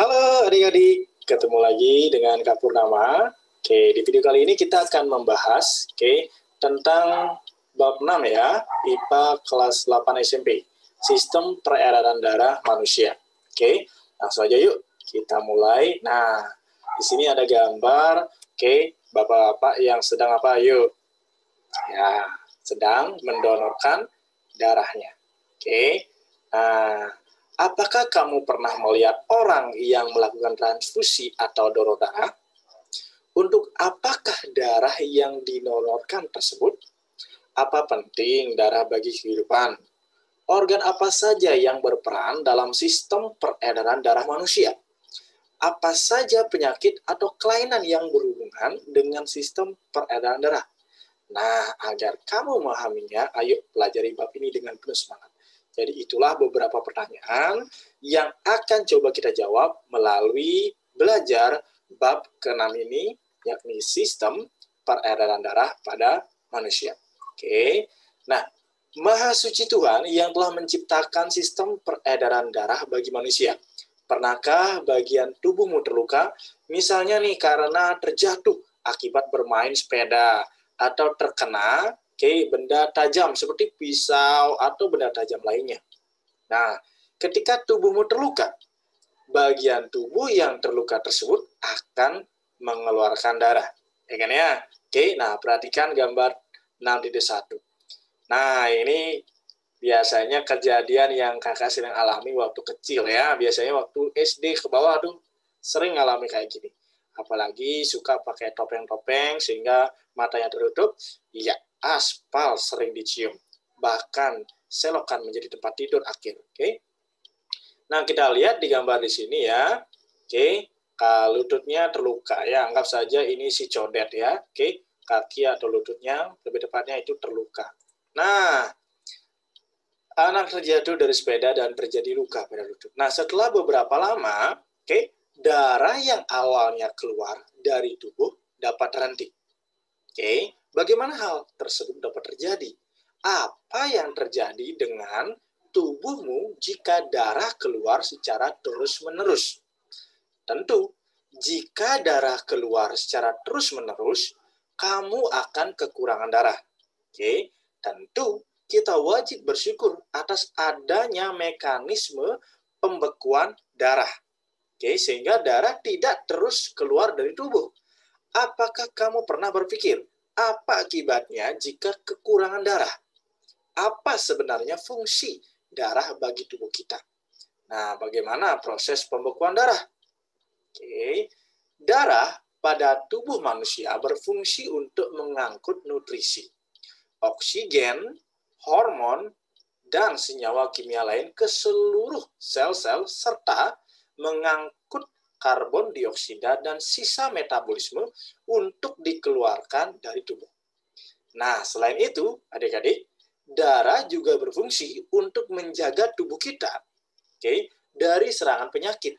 Halo adik-adik, ketemu lagi dengan Kak Purnama. Oke, di video kali ini kita akan membahas tentang bab 6 ya, IPA kelas 8 SMP, Sistem Peredaran Darah Manusia. Oke, langsung aja yuk kita mulai. Nah, di sini ada gambar, bapak-bapak yang sedang apa? Yuk. Ya, sedang mendonorkan darahnya. Oke. Nah, apakah kamu pernah melihat orang yang melakukan transfusi atau donor darah? Untuk apakah darah yang didonorkan tersebut? Apa penting darah bagi kehidupan? Organ apa saja yang berperan dalam sistem peredaran darah manusia? Apa saja penyakit atau kelainan yang berhubungan dengan sistem peredaran darah? Nah, agar kamu memahaminya, ayo pelajari bab ini dengan penuh semangat. Jadi itulah beberapa pertanyaan yang akan coba kita jawab melalui belajar bab ke-6 ini, yakni sistem peredaran darah pada manusia. Oke, nah, Maha Suci Tuhan yang telah menciptakan sistem peredaran darah bagi manusia. Pernahkah bagian tubuhmu terluka? Misalnya nih karena terjatuh akibat bermain sepeda, atau terkena benda tajam seperti pisau atau benda tajam lainnya. Nah, ketika tubuhmu terluka, bagian tubuh yang terluka tersebut akan mengeluarkan darah. Ya kan ya? Nah perhatikan gambar 6.1. Nah, ini biasanya kejadian yang kakak sering alami waktu kecil ya. Biasanya waktu SD ke bawah tuh sering alami kayak gini. Apalagi suka pakai topeng-topeng sehingga matanya tertutup. Iya, aspal sering dicium. Bahkan selokan menjadi tempat tidur akhir. Nah, kita lihat di gambar di sini ya. Lututnya terluka ya. Anggap saja ini si codet ya. Kaki atau lututnya lebih tepatnya itu terluka. Nah, anak terjatuh dari sepeda dan terjadi luka pada lutut. Nah, setelah beberapa lama, darah yang awalnya keluar dari tubuh dapat terhenti. Bagaimana hal tersebut dapat terjadi? Apa yang terjadi dengan tubuhmu jika darah keluar secara terus-menerus? Tentu, jika darah keluar secara terus-menerus, kamu akan kekurangan darah. Tentu kita wajib bersyukur atas adanya mekanisme pembekuan darah. Sehingga darah tidak terus keluar dari tubuh. Apakah kamu pernah berpikir, apa akibatnya jika kekurangan darah? Apa sebenarnya fungsi darah bagi tubuh kita? Nah, bagaimana proses pembekuan darah? Darah pada tubuh manusia berfungsi untuk mengangkut nutrisi, oksigen, hormon, dan senyawa kimia lain ke seluruh sel-sel serta mengangkut karbon dioksida dan sisa metabolisme untuk dikeluarkan dari tubuh. Nah, selain itu, adik-adik, darah juga berfungsi untuk menjaga tubuh kita dari serangan penyakit.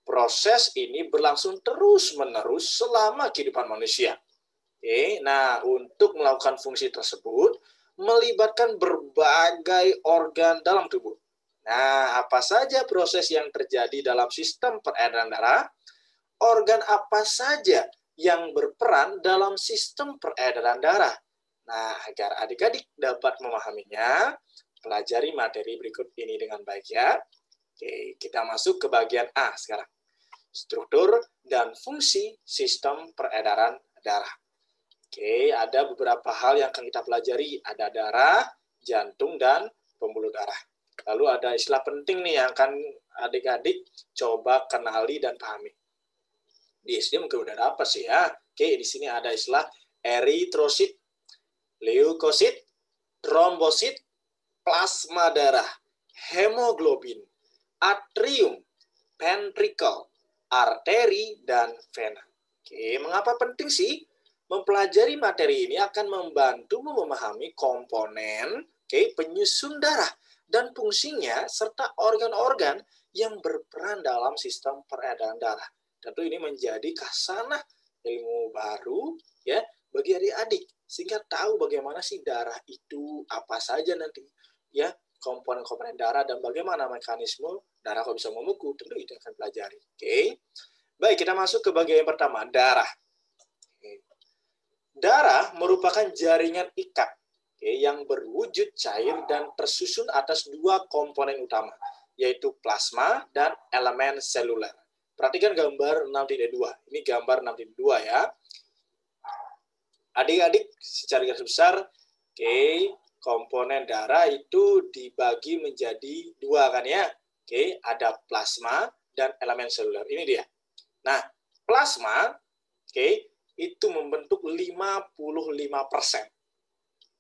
Proses ini berlangsung terus-menerus selama kehidupan manusia. Nah, untuk melakukan fungsi tersebut, melibatkan berbagai organ dalam tubuh. Nah, apa saja proses yang terjadi dalam sistem peredaran darah? Organ apa saja yang berperan dalam sistem peredaran darah? Nah, agar adik-adik dapat memahaminya, pelajari materi berikut ini dengan baik ya. Kita masuk ke bagian A sekarang. Struktur dan fungsi sistem peredaran darah. Ada beberapa hal yang akan kita pelajari. Ada darah, jantung, dan pembuluh darah. Lalu ada istilah penting nih yang akan adik-adik coba kenali dan pahami. Di SD mungkin udah dapat sih ya. Di sini ada istilah eritrosit, leukosit, trombosit, plasma darah, hemoglobin, atrium, ventricle, arteri, dan vena. Mengapa penting sih? Mempelajari materi ini akan membantumu memahami komponen penyusun darah dan fungsinya serta organ-organ yang berperan dalam sistem peredaran darah. Tentu ini menjadi khasanah ilmu baru ya bagi adik-adik sehingga tahu bagaimana sih darah itu, apa saja nanti ya komponen-komponen darah dan bagaimana mekanisme Darah kok bisa membeku? Tentu itu akan pelajari. Oke. Baik, kita masuk ke bagian yang pertama, darah. Oke. Darah merupakan jaringan ikat yang berwujud cair dan tersusun atas dua komponen utama, yaitu plasma dan elemen seluler. Perhatikan gambar 6.2. Ini gambar 6.2 ya. Adik-adik, secara garis besar, komponen darah itu dibagi menjadi dua kan ya. Ada plasma dan elemen seluler. Ini dia. Nah, plasma, itu membentuk 55%.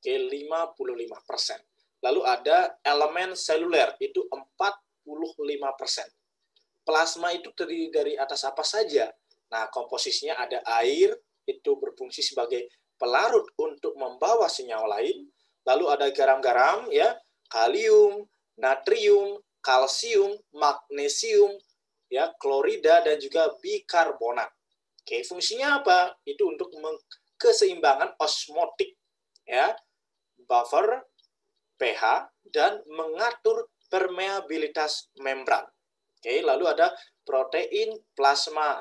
55%. Lalu ada elemen seluler, itu 45%. Plasma itu terdiri dari atas apa saja? Nah, komposisinya ada air, itu berfungsi sebagai pelarut untuk membawa senyawa lain. Lalu ada garam-garam, ya, kalium, natrium, kalsium, magnesium, ya, klorida dan juga bikarbonat. Fungsinya apa? Itu untuk keseimbangan osmotik, ya, buffer, pH, dan mengatur permeabilitas membran. Lalu ada protein plasma,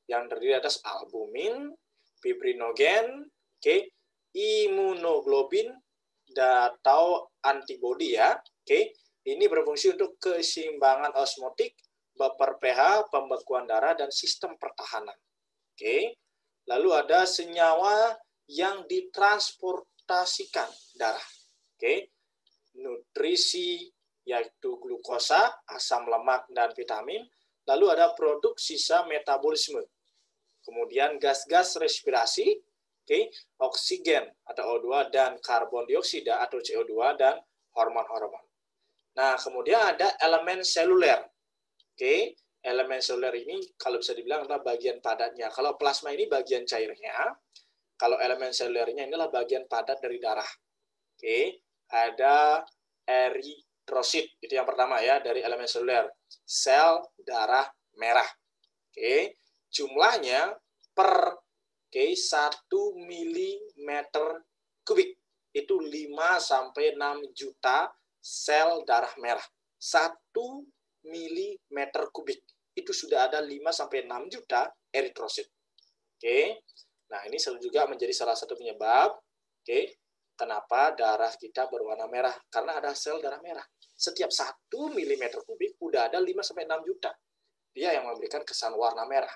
yang terdiri atas albumin, fibrinogen, imunoglobin, atau antibodi ya. Ini berfungsi untuk keseimbangan osmotik, buffer pH, pembekuan darah, dan sistem pertahanan. Lalu ada senyawa yang ditransportasikan darah. Nutrisi, yaitu glukosa, asam lemak, dan vitamin. Lalu ada produk sisa metabolisme. Kemudian gas-gas respirasi, oksigen atau O2, dan karbon dioksida atau CO2, dan hormon-hormon. Nah, kemudian ada elemen seluler. Elemen seluler ini kalau bisa dibilang adalah bagian padatnya. Kalau plasma ini bagian cairnya, kalau elemen selulernya inilah bagian padat dari darah. Ada eritrosit, itu yang pertama ya, dari elemen seluler. Sel darah merah. Jumlahnya per 1 mm kubik itu 5-6 juta sel darah merah. 1 mm kubik itu sudah ada 5-6 juta eritrosit. Nah, ini juga menjadi salah satu penyebab kenapa darah kita berwarna merah, karena ada sel darah merah. Setiap 1 mm kubik udah ada 5-6 juta. Dia yang memberikan kesan warna merah.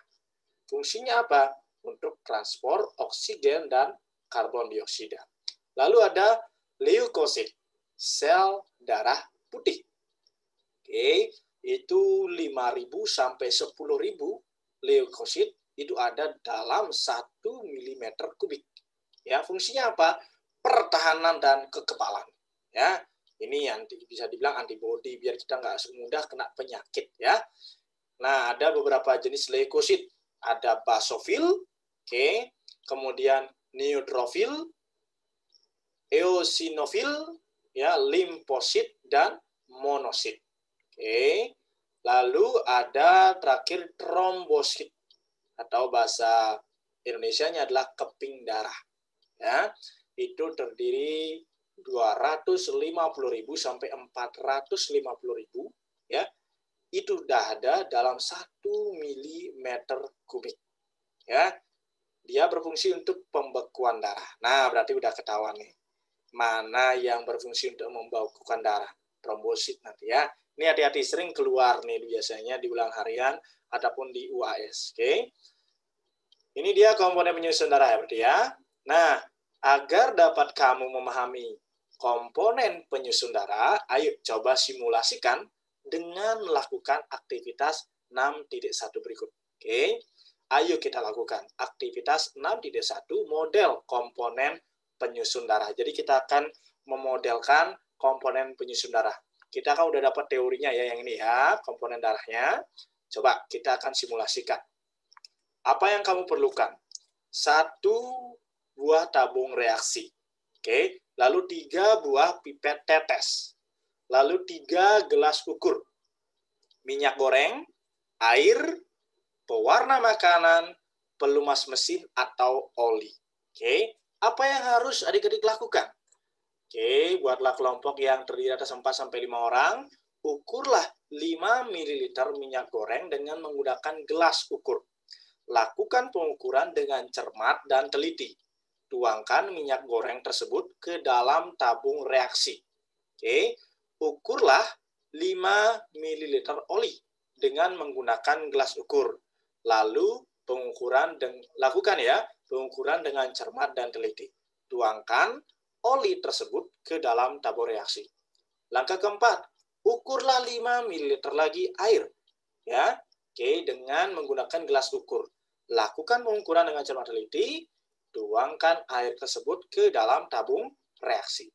Fungsinya apa? Untuk transport oksigen dan karbon dioksida. Lalu ada leukosit, sel darah putih. Itu 5.000 sampai 10.000 leukosit itu ada dalam 1 mm kubik. Ya, fungsinya apa? Pertahanan dan kekebalan. Ya, ini yang bisa dibilang antibodi biar kita nggak semudah kena penyakit ya. Nah, ada beberapa jenis leukosit. Ada basofil, kemudian neutrofil, eosinofil, ya, limfosit, dan monosit. Lalu ada terakhir trombosit, atau bahasa Indonesianya adalah keping darah. Ya, itu terdiri 250.000 sampai 450.000 ya. Itu sudah ada dalam 1 mm kubik. Ya. Dia berfungsi untuk pembekuan darah. Nah, berarti udah ketahuan nih. Mana yang berfungsi untuk membekukan darah? Trombosit nanti ya. Ini hati-hati, sering keluar nih biasanya di ulang harian ataupun di UAS. Ini dia komponen penyusun darah ya berarti ya. Nah, agar dapat kamu memahami komponen penyusun darah, ayo coba simulasikan dengan melakukan aktivitas 6.1 berikut. Ayo kita lakukan aktivitas 6.1 model komponen penyusun darah. Jadi kita akan memodelkan komponen penyusun darah. Kita kan udah dapat teorinya ya yang ini ya, komponen darahnya. Coba kita akan simulasikan. Apa yang kamu perlukan? 1 buah tabung reaksi. Lalu 3 buah pipet tetes. Lalu 3 gelas ukur. Minyak goreng, air, pewarna makanan, pelumas mesin atau oli. Apa yang harus adik-adik lakukan? Buatlah kelompok yang terdiri atas 4-5 orang. ukurlah 5 ml minyak goreng dengan menggunakan gelas ukur. Lakukan pengukuran dengan cermat dan teliti. Tuangkan minyak goreng tersebut ke dalam tabung reaksi. Oke, ukurlah 5 ml oli dengan menggunakan gelas ukur. Lalu lakukan pengukuran dengan cermat dan teliti. Tuangkan oli tersebut ke dalam tabung reaksi. Langkah keempat, ukurlah 5 ml lagi air. Ya, oke, dengan menggunakan gelas ukur. Lakukan pengukuran dengan cermat teliti. Tuangkan air tersebut ke dalam tabung reaksi.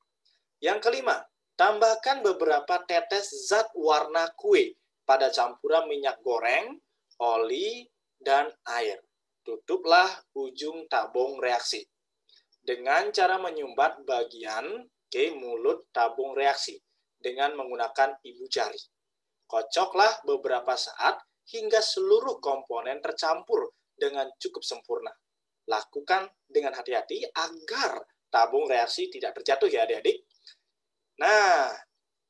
Yang kelima, tambahkan beberapa tetes zat warna kue pada campuran minyak goreng, oli, dan air. Tutuplah ujung tabung reaksi dengan cara menyumbat bagian mulut tabung reaksi dengan menggunakan ibu jari. Kocoklah beberapa saat hingga seluruh komponen tercampur dengan cukup sempurna. Lakukan dengan hati-hati agar tabung reaksi tidak terjatuh ya adik-adik. Nah,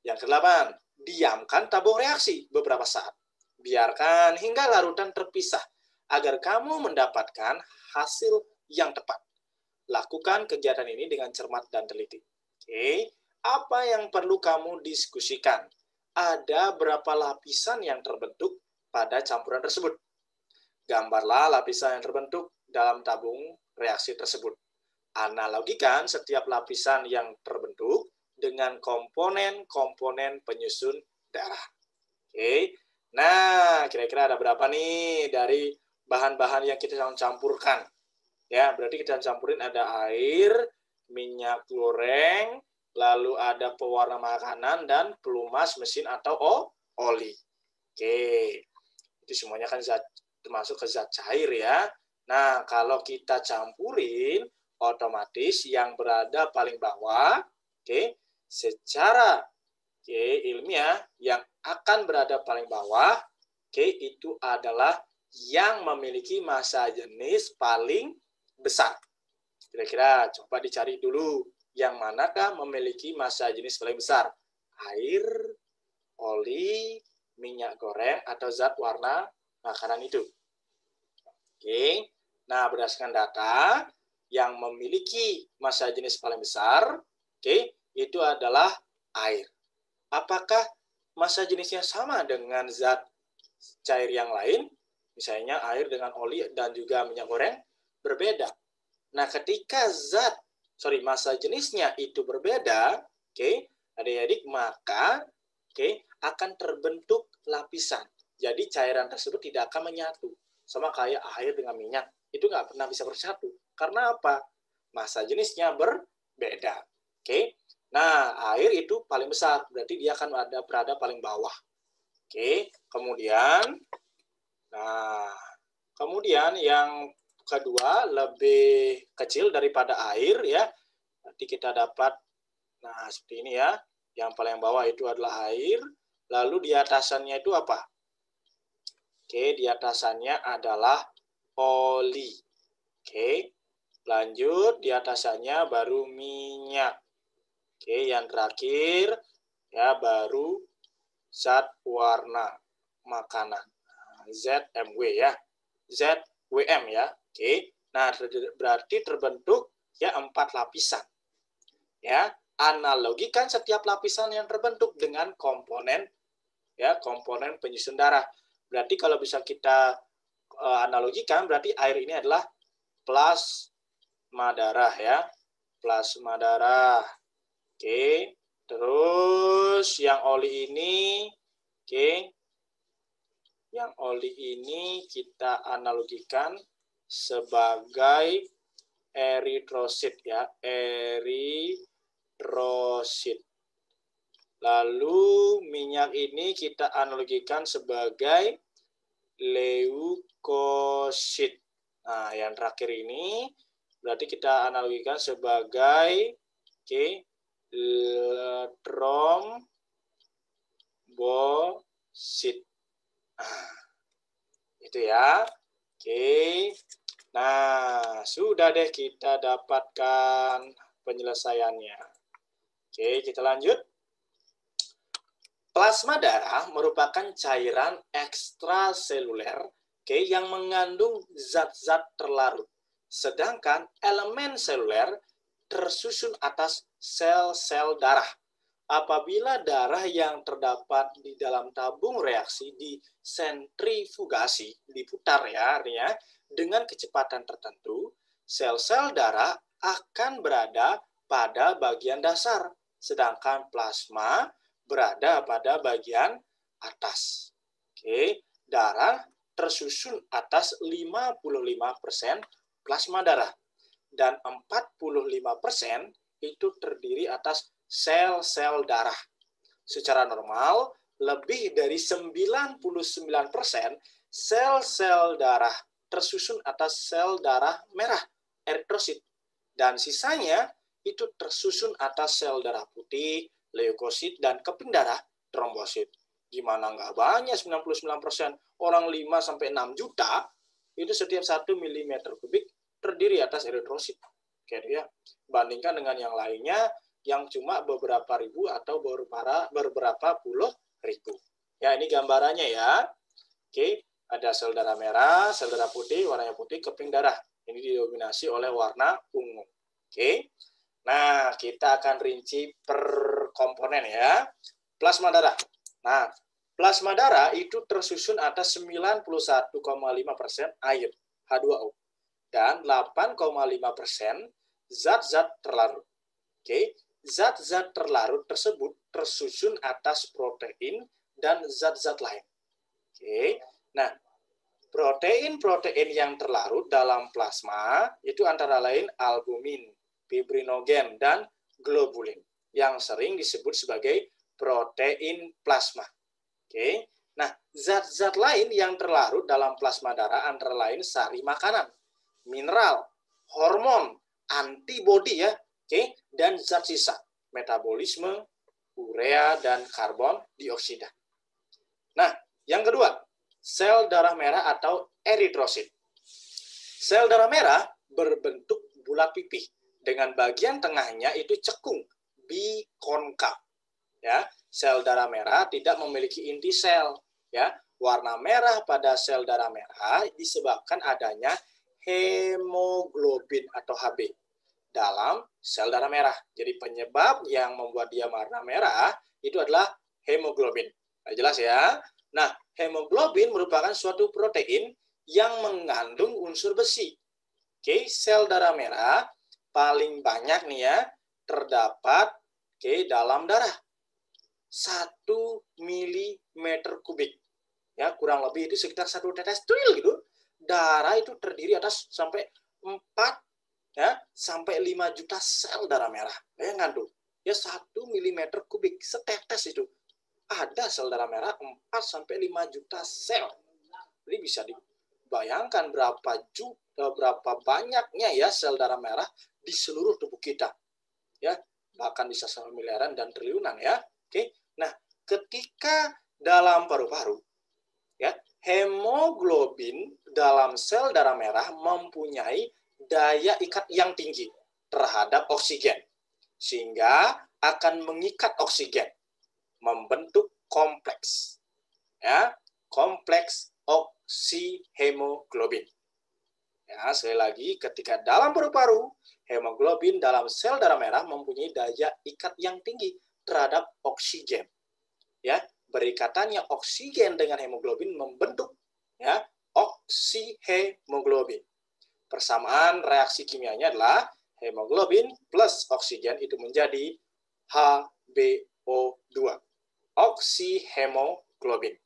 yang ke-8, diamkan tabung reaksi beberapa saat. Biarkan hingga larutan terpisah agar kamu mendapatkan hasil yang tepat. Lakukan kegiatan ini dengan cermat dan teliti. Oke, apa yang perlu kamu diskusikan? Ada berapa lapisan yang terbentuk pada campuran tersebut? Gambarlah lapisan yang terbentuk dalam tabung reaksi tersebut. Analogikan setiap lapisan yang terbentuk dengan komponen-komponen penyusun darah. Oke, nah kira-kira ada berapa nih dari bahan-bahan yang kita campurkan? Ya, berarti kita campurin ada air, minyak goreng, lalu ada pewarna makanan, dan pelumas mesin atau oli. Oke, itu semuanya kan termasuk ke zat cair ya. Nah, kalau kita campurin, otomatis yang berada paling bawah, secara ilmiah, yang akan berada paling bawah, itu adalah yang memiliki massa jenis paling besar. Kira-kira coba dicari dulu, yang manakah memiliki massa jenis paling besar? Air, oli, minyak goreng, atau zat warna makanan itu. Oke, nah berdasarkan data, yang memiliki massa jenis paling besar, itu adalah air. Apakah massa jenisnya sama dengan zat cair yang lain? Misalnya air dengan oli dan juga minyak goreng? Berbeda. Nah, ketika massa jenisnya itu berbeda, adik-adik, maka akan terbentuk lapisan. Jadi cairan tersebut tidak akan menyatu. Sama kayak air dengan minyak, itu nggak pernah bisa bersatu. Karena apa? Massa jenisnya berbeda. Nah, air itu paling besar, berarti dia akan berada paling bawah. Kemudian yang kedua lebih kecil daripada air ya. Nanti kita dapat seperti ini ya. Yang paling bawah itu adalah air, lalu di atasannya itu apa? Di atasannya adalah oli. Lanjut di atasannya baru minyak. Yang terakhir ya baru zat warna makanan. ZMW ya. ZWM ya. Nah, berarti terbentuk ya 4 lapisan. Ya, analogikan setiap lapisan yang terbentuk dengan komponen penyusun darah. Berarti kalau bisa kita analogikan, berarti air ini adalah plasma darah ya. Plasma darah. Terus yang oli ini yang oli ini kita analogikan sebagai eritrosit ya, eritrosit. Lalu minyak ini kita analogikan sebagai leukosit. Nah, yang terakhir ini berarti kita analogikan sebagai trombosit. Nah, itu ya. Nah, sudah deh kita dapatkan penyelesaiannya. Kita lanjut. Plasma darah merupakan cairan ekstraseluler, yang mengandung zat-zat terlarut. Sedangkan elemen seluler tersusun atas sel-sel darah. Apabila darah yang terdapat di dalam tabung reaksi disentrifugasi, diputar ya artinya, dengan kecepatan tertentu, sel-sel darah akan berada pada bagian dasar, sedangkan plasma berada pada bagian atas. Oke, darah tersusun atas 55% plasma darah dan 45% itu terdiri atas sel-sel darah. Secara normal, lebih dari 99% sel-sel darah tersusun atas sel darah merah, eritrosit, dan sisanya itu tersusun atas sel darah putih, leukosit, dan keping darah, trombosit. Gimana nggak banyak 99%? Orang 5-6 juta, itu setiap 1 mm kubik terdiri atas eritrosit. Oke, ya. Bandingkan dengan yang lainnya, yang cuma beberapa ribu atau beberapa puluh ribu. Ya, ini gambarannya ya. Oke, ada sel darah merah, sel darah putih, warnanya putih, keping darah. Ini didominasi oleh warna ungu. Oke. Nah, kita akan rinci per komponen ya. Plasma darah. Nah, plasma darah itu tersusun atas 91,5% air, H2O, dan 8,5% zat-zat terlarut. Oke, zat-zat terlarut tersebut tersusun atas protein dan zat-zat lain. Oke, nah protein-protein yang terlarut dalam plasma itu antara lain albumin, fibrinogen, dan globulin yang sering disebut sebagai protein plasma. Oke, nah zat-zat lain yang terlarut dalam plasma darah antara lain sari makanan, mineral, hormon, antibodi ya, dan zat sisa, metabolisme, urea, dan karbon dioksida. Nah, yang kedua, sel darah merah atau eritrosit. Sel darah merah berbentuk bulat pipih dengan bagian tengahnya itu cekung, bikonkav. Ya, sel darah merah tidak memiliki inti sel. Ya, warna merah pada sel darah merah disebabkan adanya hemoglobin atau Hb dalam sel darah merah. Jadi penyebab yang membuat dia warna merah itu adalah hemoglobin. Nah, jelas ya. Nah, hemoglobin merupakan suatu protein yang mengandung unsur besi. Oke, sel darah merah paling banyak nih ya terdapat dalam darah 1 mm kubik. Ya, kurang lebih itu sekitar 1 tetes tuyul gitu. Darah itu terdiri atas sampai 4 ya, sampai 5 juta sel darah merah. Bayangkan tuh. Ya 1 mm kubik setetes itu. Ada sel darah merah 4 sampai 5 juta sel. Jadi bisa dibayangkan berapa banyaknya ya sel darah merah di seluruh tubuh kita. Ya, bahkan bisa sampai miliaran dan triliunan ya. Oke. Nah, ketika dalam paru-paru ya, hemoglobin dalam sel darah merah mempunyai daya ikat yang tinggi terhadap oksigen sehingga akan mengikat oksigen membentuk kompleks ya, kompleks oksihemoglobin. Ya, sekali lagi, ketika dalam paru-paru, hemoglobin dalam sel darah merah mempunyai daya ikat yang tinggi terhadap oksigen. Ya, berikatannya oksigen dengan hemoglobin membentuk ya oksihemoglobin. Persamaan reaksi kimianya adalah hemoglobin plus oksigen itu menjadi HBO2, oksihemoglobin.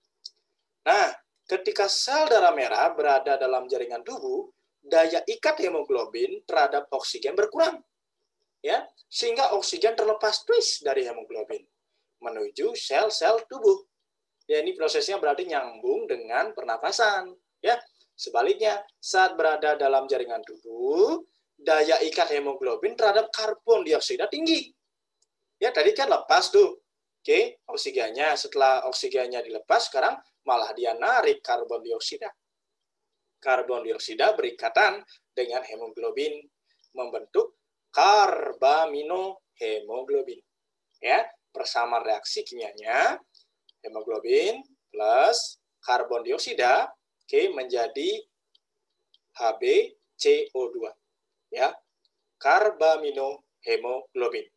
Nah, ketika sel darah merah berada dalam jaringan tubuh, daya ikat hemoglobin terhadap oksigen berkurang. Ya, sehingga oksigen terlepas dari hemoglobin menuju sel-sel tubuh. Ya, ini prosesnya berarti nyambung dengan pernapasan. Ya, sebaliknya, saat berada dalam jaringan tubuh, daya ikat hemoglobin terhadap karbon dioksida tinggi. Ya, tadi kan lepas tuh. Oke, oksigennya. Setelah oksigennya dilepas, sekarang malah dia narik karbon dioksida. Karbon dioksida berikatan dengan hemoglobin membentuk karbaminohemoglobin. Ya, persamaan reaksi kimianya hemoglobin plus karbon dioksida, oke, menjadi HbCO2, ya, karbaminohemoglobin.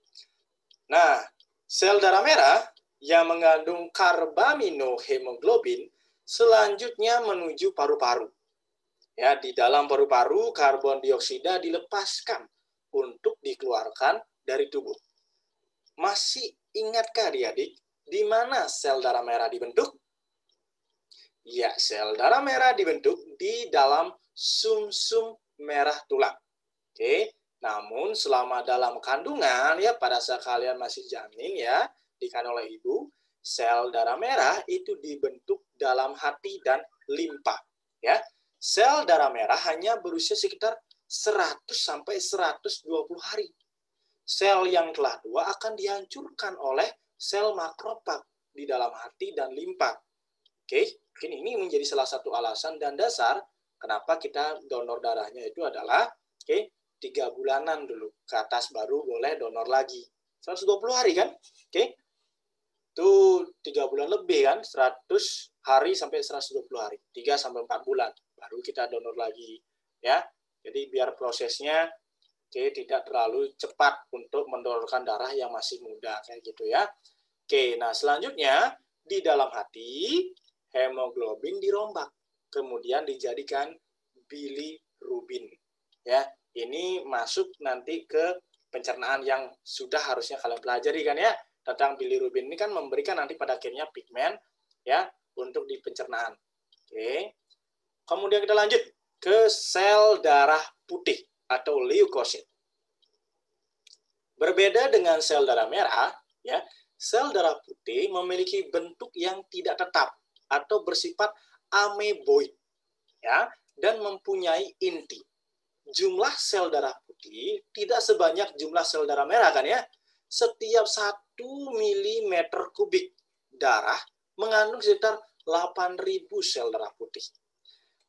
Nah, sel darah merah yang mengandung karbaminohemoglobin selanjutnya menuju paru-paru. Ya, di dalam paru-paru karbon dioksida dilepaskan untuk dikeluarkan dari tubuh. Masih ingatkah adik-adik di mana sel darah merah dibentuk? Ya, sel darah merah dibentuk di dalam sumsum merah tulang. Oke, namun selama dalam kandungan ya pada saat kalian masih janin ya dikandung oleh ibu, sel darah merah itu dibentuk dalam hati dan limpa. Ya, sel darah merah hanya berusia sekitar 100 sampai 120 hari. Sel yang telah tua akan dihancurkan oleh sel makrofag di dalam hati dan limpa. Oke, mungkin ini menjadi salah satu alasan dan dasar kenapa kita donor darahnya itu adalah 3 bulanan dulu ke atas baru boleh donor lagi. 120 hari kan? Oke. Itu 3 bulan lebih kan? 100 hari sampai 120 hari. 3 sampai 4 bulan baru kita donor lagi ya. Jadi biar prosesnya tidak terlalu cepat untuk mendonorkan darah yang masih muda kayak gitu ya. Oke, nah selanjutnya di dalam hati hemoglobin dirombak, kemudian dijadikan bilirubin. Ya, ini masuk nanti ke pencernaan yang sudah harusnya kalian pelajari kan ya, tentang bilirubin ini kan memberikan nanti pada akhirnya pigmen ya untuk di pencernaan. Oke. Kemudian kita lanjut ke sel darah putih atau leukosit. Berbeda dengan sel darah merah, ya, sel darah putih memiliki bentuk yang tidak tetap atau bersifat ameboid, ya, dan mempunyai inti. Jumlah sel darah putih tidak sebanyak jumlah sel darah merah kan ya. Setiap 1 mm kubik darah mengandung sekitar 8.000 sel darah putih.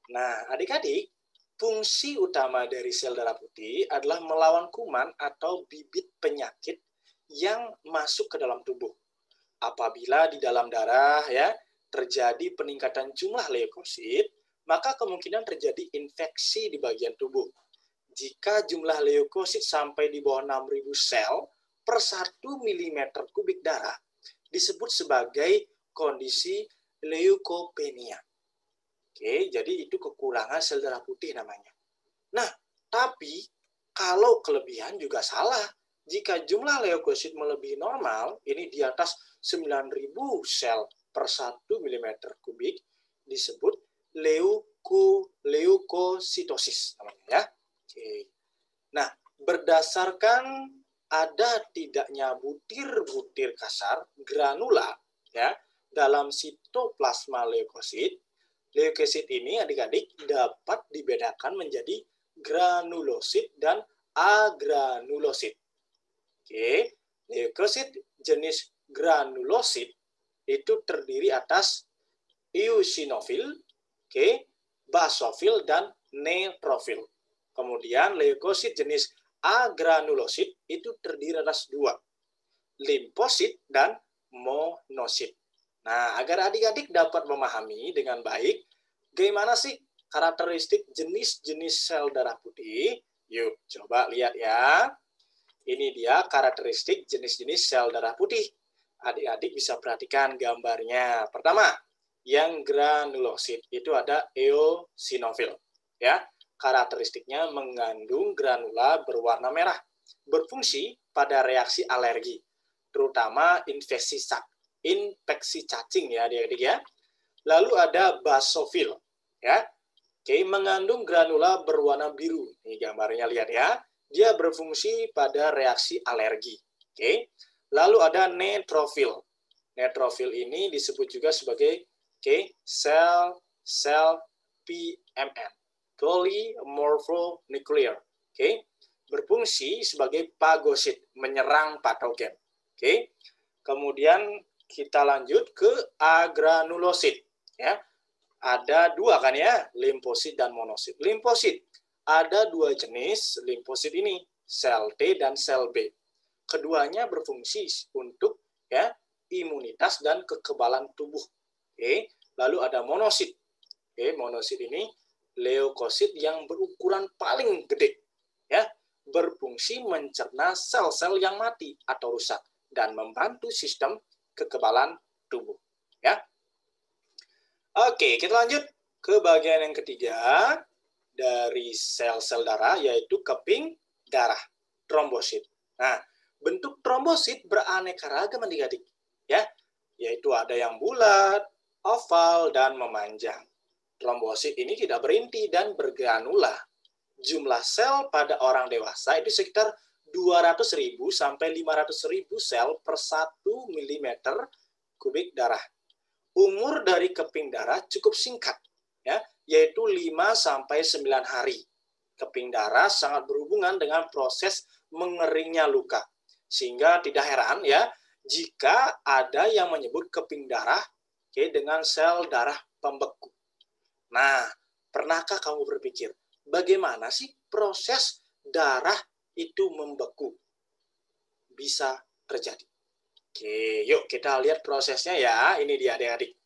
Nah, adik-adik, fungsi utama dari sel darah putih adalah melawan kuman atau bibit penyakit yang masuk ke dalam tubuh. Apabila di dalam darah ya terjadi peningkatan jumlah leukosit, maka kemungkinan terjadi infeksi di bagian tubuh. Jika jumlah leukosit sampai di bawah 6.000 sel per 1 mm kubik darah, disebut sebagai kondisi leukopenia. Oke, jadi itu kekurangan sel darah putih namanya. Nah, tapi kalau kelebihan juga salah. Jika jumlah leukosit melebihi normal, ini di atas 9.000 sel per 1 mm kubik, disebut leukositosis namanya ya. Oke. Nah, berdasarkan ada tidaknya butir-butir kasar granula ya dalam sitoplasma leukosit. Leukosit ini adik-adik dapat dibedakan menjadi granulosit dan agranulosit. Oke, leukosit jenis granulosit itu terdiri atas eosinofil, basofil dan neutrofil. Kemudian leukosit jenis agranulosit itu terdiri atas 2, limfosit dan monosit. Nah, agar adik-adik dapat memahami dengan baik bagaimana sih karakteristik jenis-jenis sel darah putih, yuk coba lihat ya. Ini dia karakteristik jenis-jenis sel darah putih. Adik-adik bisa perhatikan gambarnya. Pertama, yang granulosit itu ada eosinofil. Ya, karakteristiknya mengandung granula berwarna merah, berfungsi pada reaksi alergi, terutama infeksi cacing ya adik-adik ya. Lalu ada basofil ya. Oke, mengandung granula berwarna biru. Ini gambarnya lihat ya. Dia berfungsi pada reaksi alergi. Oke. Lalu ada neutrofil. Neutrofil ini disebut juga sebagai sel PMN, polymorphonuclear. Oke. Berfungsi sebagai pagosit, menyerang patogen. Oke. Kemudian kita lanjut ke agranulosit ya. Ada 2 kan ya, limfosit dan monosit. Limfosit ada 2 jenis limfosit ini, sel T dan sel B. Keduanya berfungsi untuk ya imunitas dan kekebalan tubuh. Oke, lalu ada monosit. Oke, monosit ini leukosit yang berukuran paling gede, ya, berfungsi mencerna sel-sel yang mati atau rusak dan membantu sistem kekebalan tubuh, ya. Oke, kita lanjut ke bagian yang ketiga dari sel-sel darah, yaitu keping darah, trombosit. Nah, bentuk trombosit beraneka ragam adik-adik, ya, yaitu ada yang bulat, oval, dan memanjang. Trombosit ini tidak berinti dan bergranula. Jumlah sel pada orang dewasa itu sekitar 200.000 sampai 500.000 sel per 1 mm kubik darah. Umur dari keping darah cukup singkat, ya, yaitu 5 sampai 9 hari. Keping darah sangat berhubungan dengan proses mengeringnya luka. Sehingga tidak heran, ya, jika ada yang menyebut keping darah, oke, dengan sel darah pembeku. Nah, pernahkah kamu berpikir bagaimana sih proses darah itu membeku bisa terjadi? Oke, yuk kita lihat prosesnya ya. Ini dia adik-adik.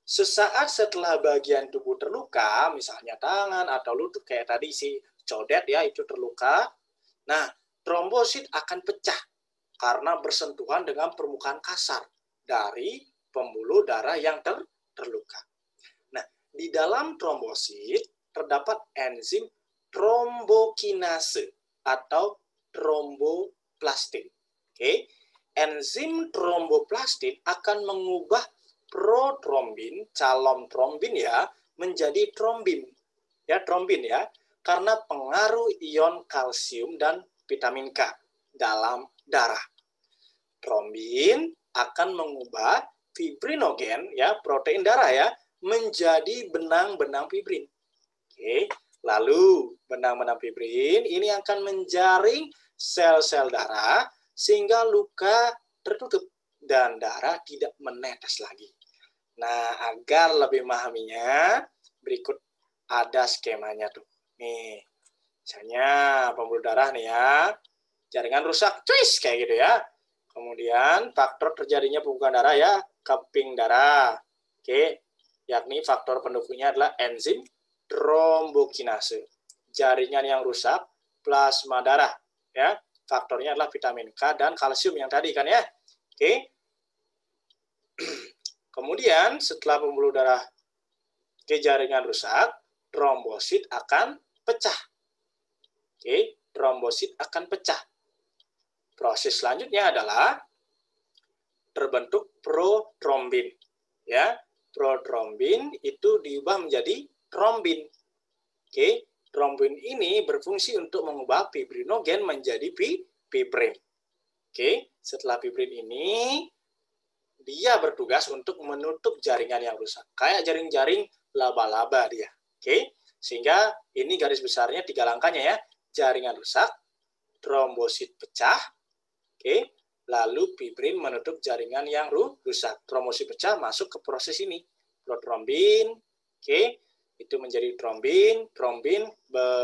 Sesaat setelah bagian tubuh terluka, misalnya tangan atau lutut kayak tadi si Codet ya, itu terluka. Nah, trombosit akan pecah karena bersentuhan dengan permukaan kasar dari pembuluh darah yang terluka. Nah, di dalam trombosit terdapat enzim trombokinase atau tromboplastin. Oke. Enzim tromboplastid akan mengubah protrombin, calon trombin ya, menjadi trombin. Ya, trombin ya, karena pengaruh ion kalsium dan vitamin K dalam darah. Trombin akan mengubah fibrinogen ya, protein darah ya, menjadi benang-benang fibrin. Oke, lalu benang-benang fibrin ini akan menjaring sel-sel darah sehingga luka tertutup dan darah tidak menetes lagi. Nah, agar lebih memahaminya, berikut ada skemanya tuh. Nih, misalnya pembuluh darah nih ya, jaringan rusak, cuis kayak gitu ya. Kemudian faktor terjadinya pembekuan darah ya, keping darah. Oke, yakni faktor pendukungnya adalah enzim trombokinase. Jaringan yang rusak, plasma darah ya. Faktornya adalah vitamin K dan kalsium yang tadi kan ya. Oke. Kemudian setelah pembuluh darah ke jaringan rusak, trombosit akan pecah. Oke, trombosit akan pecah. Proses selanjutnya adalah terbentuk protrombin. Ya, protrombin itu diubah menjadi trombin. Oke, trombin ini berfungsi untuk mengubah fibrinogen menjadi fibrin. Oke, setelah fibrin ini dia bertugas untuk menutup jaringan yang rusak. Kayak jaring-jaring laba-laba dia. Oke, sehingga ini garis besarnya 3 langkahnya ya. Jaringan rusak, trombosit pecah, oke, lalu fibrin menutup jaringan yang rusak. Trombosit pecah masuk ke proses ini. Protrombin, oke, itu menjadi trombin. Trombin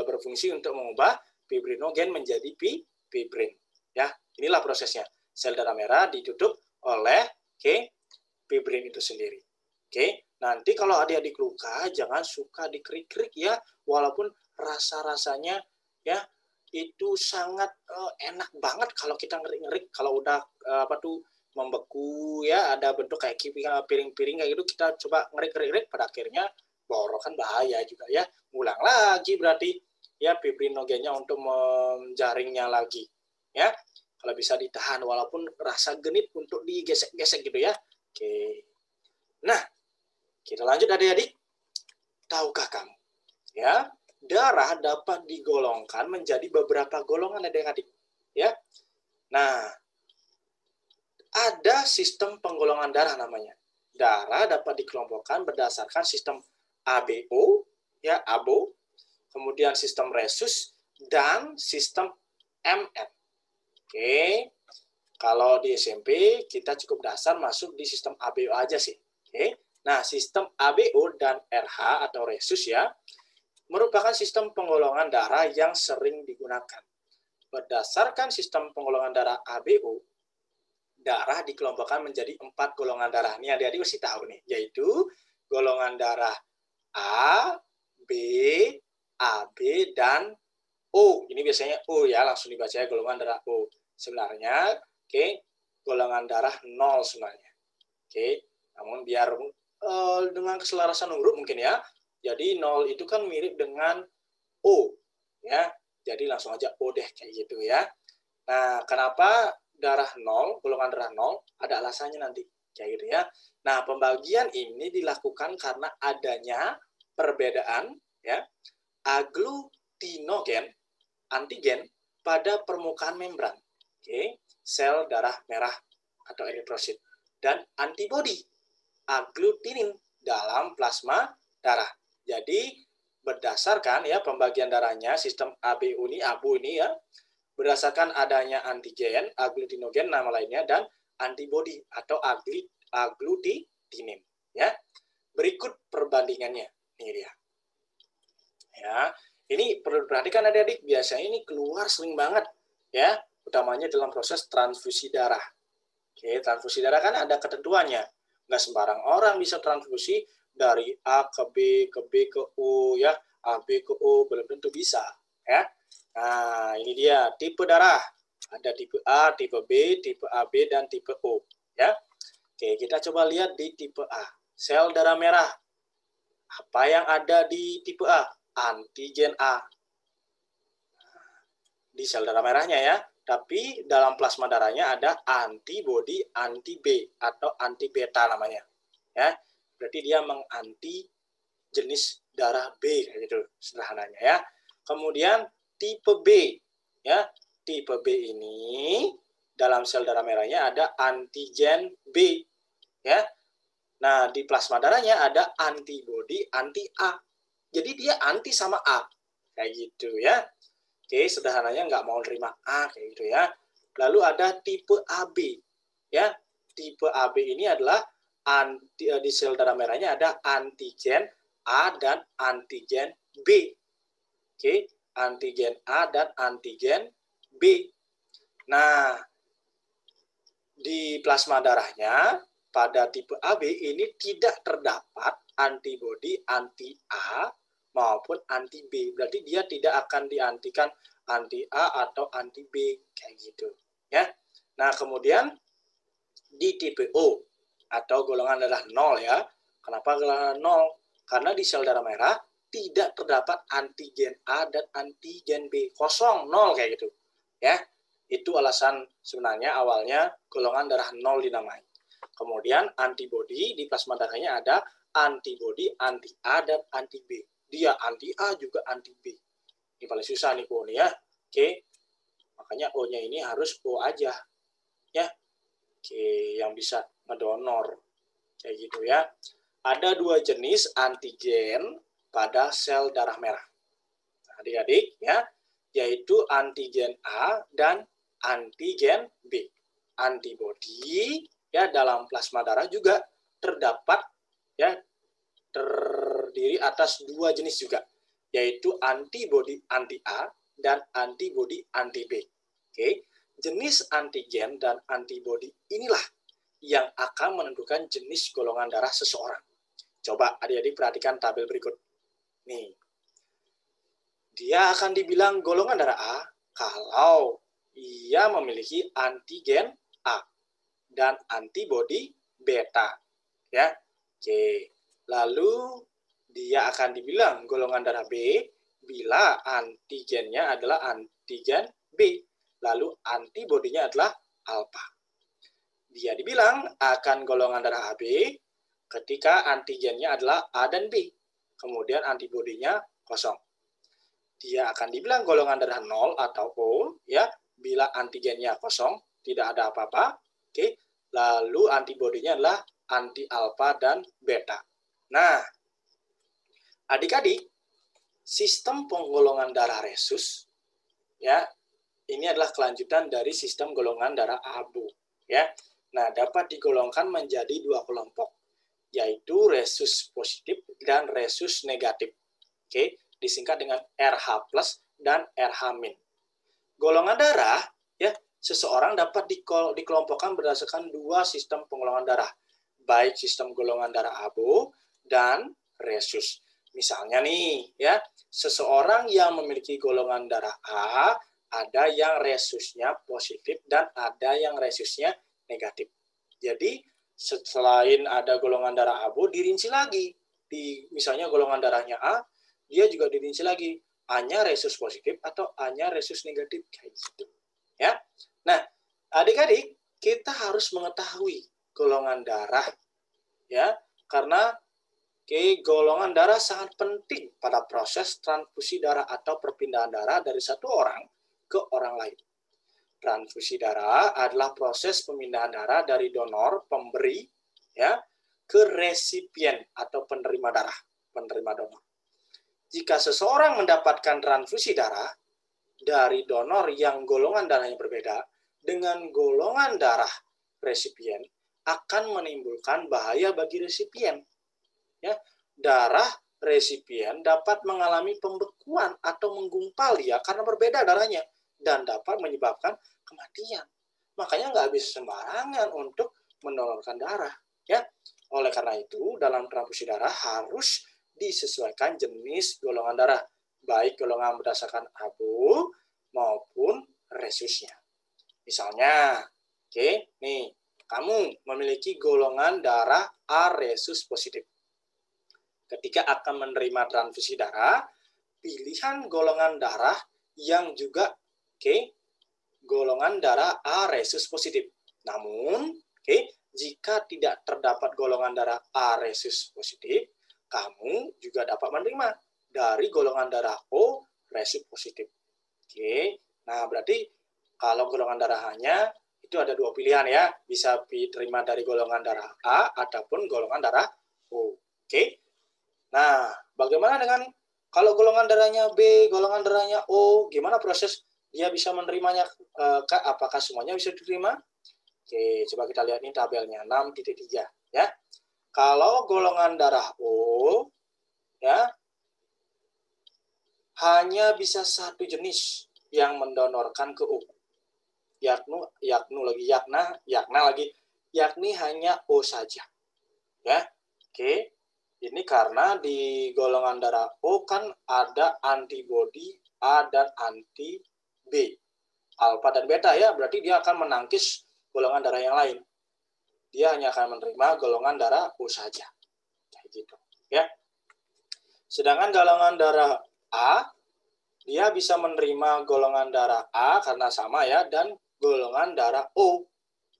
berfungsi untuk mengubah fibrinogen menjadi fibrin. Ya, inilah prosesnya. Sel darah merah ditutup oleh fibrin itu sendiri. Nanti kalau adik-adik luka jangan suka dikerik-kerik ya, walaupun rasa-rasanya ya itu sangat enak banget kalau kita ngerik-ngerik kalau udah membeku ya, ada bentuk kayak piring-piring kayak gitu, kita coba ngerik-ngerik pada akhirnya borok kan bahaya juga ya. Ulang lagi berarti ya fibrinogennya untuk menjaringnya lagi ya. Kalau bisa ditahan walaupun rasa genit untuk digesek-gesek gitu ya. Oke. Nah, kita lanjut adik-adik. Tahukah kamu ya, darah dapat digolongkan menjadi beberapa golongan adik-adik ya. Nah, ada sistem penggolongan darah namanya. Darah dapat dikelompokkan berdasarkan sistem ABO ya, ABO, kemudian sistem Rhesus dan sistem MN. Oke, kalau di SMP kita cukup dasar masuk di sistem ABO aja sih. Oke, nah sistem ABO dan RH atau Rhesus ya merupakan sistem penggolongan darah yang sering digunakan. Berdasarkan sistem penggolongan darah ABO, darah dikelompokkan menjadi 4 golongan darah. Ini adik-adik pasti tahu nih, yaitu golongan darah A, B, AB, dan O. Ini biasanya O ya, langsung dibaca ya, golongan darah O. Sebenarnya, golongan darah 0 sebenarnya. Namun biar dengan keselarasan huruf mungkin ya. Jadi 0 itu kan mirip dengan O ya. Jadi langsung aja O deh kayak gitu ya. Nah, kenapa darah 0, golongan darah 0? Ada alasannya nanti kayak gitu ya. Nah, pembagian ini dilakukan karena adanya perbedaan ya agglutinogen antigen pada permukaan membran. Sel darah merah atau eritrosit dan antibodi agglutinin dalam plasma darah. Jadi berdasarkan ya pembagian darahnya sistem ABU ini ya, berdasarkan adanya antigen, agglutinogen nama lainnya, dan antibodi atau agglutinin ya. Berikut perbandingannya. Ini dia. Ya, ini perlu diperhatikan adik-adik, biasanya ini keluar sering banget ya, utamanya dalam proses transfusi darah. Transfusi darah kan ada ketentuannya. Nggak sembarang orang bisa transfusi dari A ke B ke O ya, AB ke O, belum tentu bisa ya. Nah, ini dia tipe darah. Ada tipe A, tipe B, tipe AB, dan tipe O ya. Kita coba lihat di tipe A. Sel darah merah. Apa yang ada di tipe A? Antigen A. Di sel darah merahnya ya. Tapi dalam plasma darahnya ada antibodi anti B atau anti beta namanya. Ya, berarti dia menganti jenis darah B kayak gitu sederhananya ya. Kemudian tipe B ya. Tipe B ini dalam sel darah merahnya ada antigen B ya. Nah, di plasma darahnya ada antibodi anti A. Jadi dia anti sama A. Kayak gitu ya. Sederhananya nggak mau terima A kayak gitu ya. Lalu ada tipe AB ya. Tipe AB ini adalah di sel darah merahnya ada antigen A dan antigen B. Antigen A dan antigen B. Nah, di plasma darahnya pada tipe AB ini tidak terdapat antibodi anti A maupun anti B. Berarti dia tidak akan diantikan anti A atau anti B kayak gitu ya. Nah, kemudian di tipe O atau golongan darah 0 ya. Kenapa golongan 0? Karena di sel darah merah tidak terdapat antigen A dan antigen B. Kosong, 0 kayak gitu ya. Itu alasan sebenarnya awalnya golongan darah 0 dinamai. Kemudian antibodi di plasma darahnya ada antibodi anti A dan anti B. Dia anti A juga anti B. Ini paling susah nih O nih ya. Makanya O-nya ini harus O aja. Ya. Yang bisa ngedonor. Kayak gitu ya. Ada 2 jenis antigen pada sel darah merah. Adik-adik ya, yaitu antigen A dan antigen B. Antibodi ya dalam plasma darah juga terdapat ya, terdiri atas 2 jenis juga, yaitu antibodi anti A dan antibodi anti B. Jenis antigen dan antibodi inilah yang akan menentukan jenis golongan darah seseorang. Coba adik-adik perhatikan tabel berikut. Nih, dia akan dibilang golongan darah A kalau ia memiliki antigen A dan antibodi beta. Ya, lalu dia akan dibilang golongan darah B bila antigennya adalah antigen B, lalu antibodinya adalah alfa. Dia dibilang akan golongan darah AB ketika antigennya adalah A dan B, kemudian antibodinya kosong. Dia akan dibilang golongan darah 0 atau O ya bila antigennya kosong, tidak ada apa-apa. Lalu antibodinya adalah anti alfa dan beta. Nah, adik-adik, sistem penggolongan darah resus ya, ini adalah kelanjutan dari sistem golongan darah abu ya. Nah, dapat digolongkan menjadi 2 kelompok, yaitu resus positif dan resus negatif. Disingkat dengan RH+ dan RH-. Golongan darah ya seseorang dapat dikelompokkan berdasarkan dua sistem penggolongan darah, baik sistem golongan darah AB dan rhesus. Misalnya nih, ya, seseorang yang memiliki golongan darah A, ada yang rhesusnya positif dan ada yang rhesusnya negatif. Jadi, selain ada golongan darah AB, dirinci lagi. Misalnya golongan darahnya A, dia juga dirinci lagi. A-nya rhesus positif atau A-nya rhesus negatif, kayak gitu. Ya. Nah, adik-adik, kita harus mengetahui golongan darah, ya, karena golongan darah sangat penting pada proses transfusi darah atau perpindahan darah dari satu orang ke orang lain. Transfusi darah adalah proses pemindahan darah dari donor pemberi, ya, ke resipien atau penerima darah, penerima donor. Jika seseorang mendapatkan transfusi darah dari donor yang golongan darahnya berbeda dengan golongan darah resipien, akan menimbulkan bahaya bagi resipien. Ya, darah resipien dapat mengalami pembekuan atau menggumpal ya karena berbeda darahnya dan dapat menyebabkan kematian. Makanya nggak bisa sembarangan untuk mendonorkan darah. Ya, oleh karena itu dalam transfusi darah harus disesuaikan jenis golongan darah, baik golongan berdasarkan AB maupun rhesusnya. Misalnya, nih, kamu memiliki golongan darah A rhesus positif. Ketika akan menerima transfusi darah, pilihan golongan darah yang juga golongan darah A rhesus positif. Namun, jika tidak terdapat golongan darah A rhesus positif, kamu juga dapat menerima dari golongan darah O rhesus positif. Nah berarti kalau golongan darahnya itu ada dua pilihan ya, bisa diterima dari golongan darah A ataupun golongan darah O. Nah, bagaimana dengan kalau golongan darahnya B, golongan darahnya O, gimana proses dia bisa menerimanya? Apakah semuanya bisa diterima? Coba kita lihat ini tabelnya 6.3 ya. Kalau golongan darah O, ya, hanya bisa satu jenis yang mendonorkan ke O. Yakni hanya O saja. Ya, ini karena di golongan darah O kan ada antibodi A dan anti B, alfa dan beta ya, berarti dia akan menangkis golongan darah yang lain. Dia hanya akan menerima golongan darah O saja. Kayak gitu, ya. Sedangkan golongan darah A, dia bisa menerima golongan darah A karena sama ya, dan golongan darah O.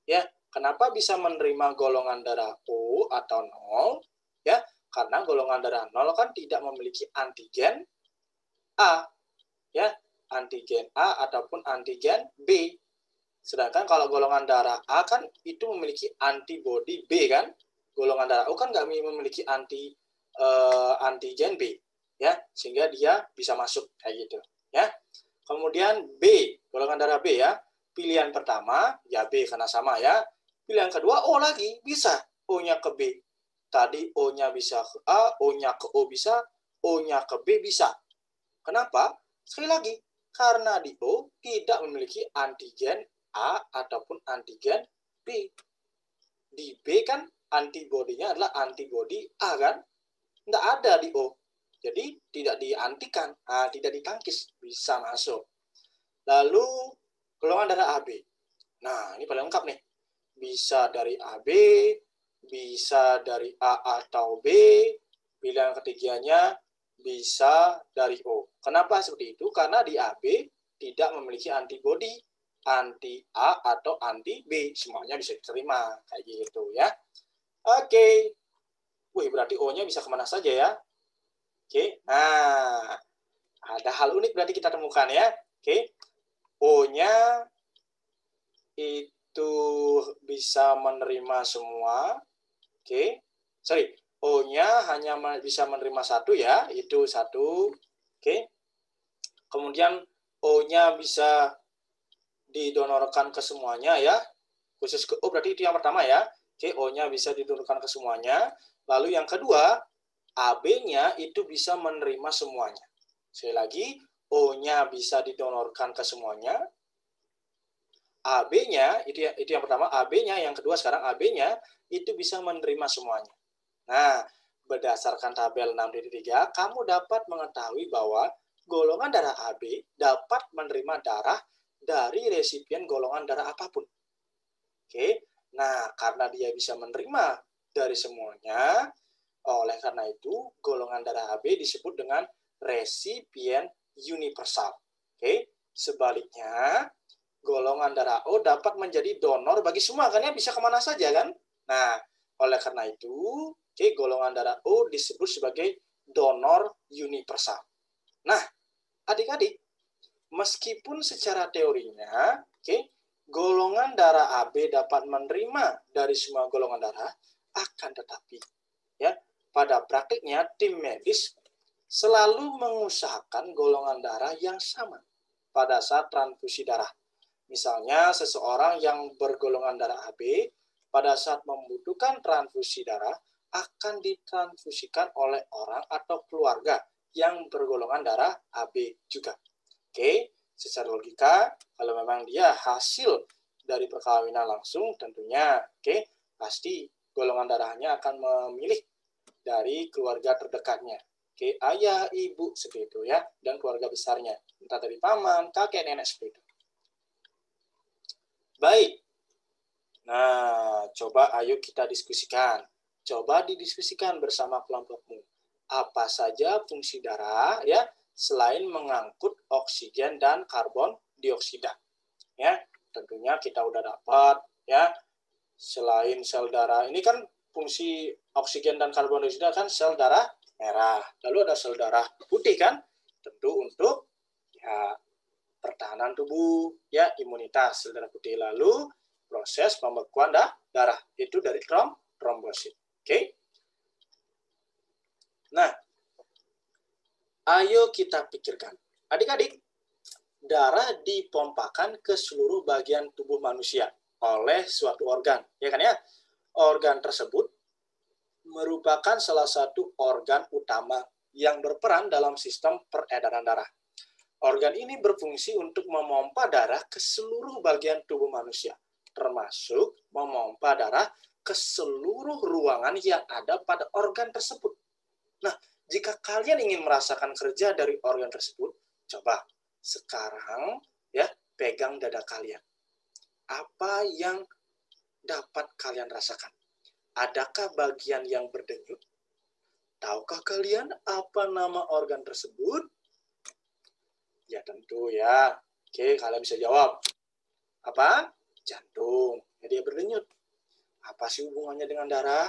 Ya, kenapa bisa menerima golongan darah O atau 0? Ya, karena golongan darah 0 kan tidak memiliki antigen A. Ya, antigen A ataupun antigen B. Sedangkan kalau golongan darah A kan itu memiliki antibodi B kan, golongan darah O kan nggak memiliki antigen B, ya, sehingga dia bisa masuk kayak gitu, ya. Kemudian B, golongan darah B ya, pilihan pertama ya B karena sama ya, pilihan kedua O lagi, bisa O-nya ke B. Tadi O-nya bisa ke A, O-nya ke O bisa, O-nya ke B bisa. Kenapa? Sekali lagi, karena di O tidak memiliki antigen A ataupun antigen B. Di B kan antibodinya adalah antibodi A kan? Nggak ada di O. Jadi tidak diantikan, tidak ditangkis, bisa masuk. Lalu golongan darah AB. Nah, ini paling lengkap nih. Bisa dari AB, bisa dari A atau B, pilihan ketiganya bisa dari O. Kenapa seperti itu? Karena di AB tidak memiliki antibodi anti A atau anti B, semuanya bisa diterima kayak gitu ya. Oke. Wih, berarti O-nya bisa kemana saja ya. Nah, ada hal unik berarti kita temukan ya. O-nya itu bisa menerima semua. O-nya hanya bisa menerima satu ya, itu satu. Kemudian O-nya bisa didonorkan ke semuanya ya, khusus ke O berarti itu yang pertama ya. O-nya bisa didonorkan ke semuanya. Lalu yang kedua, AB-nya itu bisa menerima semuanya. Sekali lagi, O-nya bisa didonorkan ke semuanya. AB-nya, itu yang pertama, AB-nya, yang kedua sekarang AB-nya, itu bisa menerima semuanya. Nah, berdasarkan tabel 6.3, kamu dapat mengetahui bahwa golongan darah AB dapat menerima darah dari resipien golongan darah apapun. Oke, nah karena dia bisa menerima dari semuanya, oleh karena itu golongan darah AB disebut dengan resipien universal. Oke, sebaliknya golongan darah O dapat menjadi donor bagi semua, karena bisa kemana saja kan? Nah, oleh karena itu, golongan darah O disebut sebagai donor universal. Nah, adik-adik, meskipun secara teorinya, golongan darah AB dapat menerima dari semua golongan darah, akan tetapi, ya, pada praktiknya tim medis selalu mengusahakan golongan darah yang sama pada saat transfusi darah. Misalnya, seseorang yang bergolongan darah AB pada saat membutuhkan transfusi darah akan ditransfusikan oleh orang atau keluarga yang bergolongan darah AB juga. Oke, secara logika, kalau memang dia hasil dari perkawinan langsung, tentunya pasti golongan darahnya akan memilih dari keluarga terdekatnya. Ayah, ibu, seperti itu ya, dan keluarga besarnya. Entah dari paman, kakek, nenek, seperti itu. Baik. Nah, coba ayo kita diskusikan. Coba didiskusikan bersama kelompokmu. Apa saja fungsi darah ya selain mengangkut oksigen dan karbon dioksida? Ya, tentunya kita udah dapat ya. Selain sel darah, ini kan fungsi oksigen dan karbon dioksida kan sel darah merah. Lalu ada sel darah putih kan? Tentu untuk ya pertahanan tubuh, ya imunitas sel darah putih. Lalu proses pembekuan darah itu dari trombosit. Oke. Nah, ayo kita pikirkan. Adik-adik, darah dipompakan ke seluruh bagian tubuh manusia oleh suatu organ, ya kan ya? Organ tersebut merupakan salah satu organ utama yang berperan dalam sistem peredaran darah. Organ ini berfungsi untuk memompa darah ke seluruh bagian tubuh manusia, termasuk memompa darah ke seluruh ruangan yang ada pada organ tersebut. Nah, jika kalian ingin merasakan kerja dari organ tersebut, coba sekarang ya pegang dada kalian. Apa yang dapat kalian rasakan? Adakah bagian yang berdenyut? Tahukah kalian apa nama organ tersebut? Ya tentu ya. Oke, kalian bisa jawab. Apa? Jantung. Ya, dia berdenyut. Apa sih hubungannya dengan darah?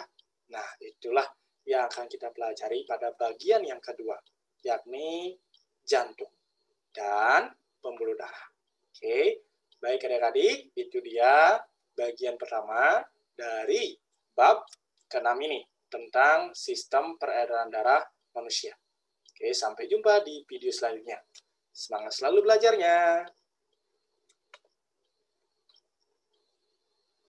Nah, itulah yang akan kita pelajari pada bagian yang kedua, yakni jantung dan pembuluh darah. Oke, baik adik-adik, itu dia bagian pertama dari bab ke-6 ini tentang sistem peredaran darah manusia. Oke, sampai jumpa di video selanjutnya. Semangat selalu belajarnya.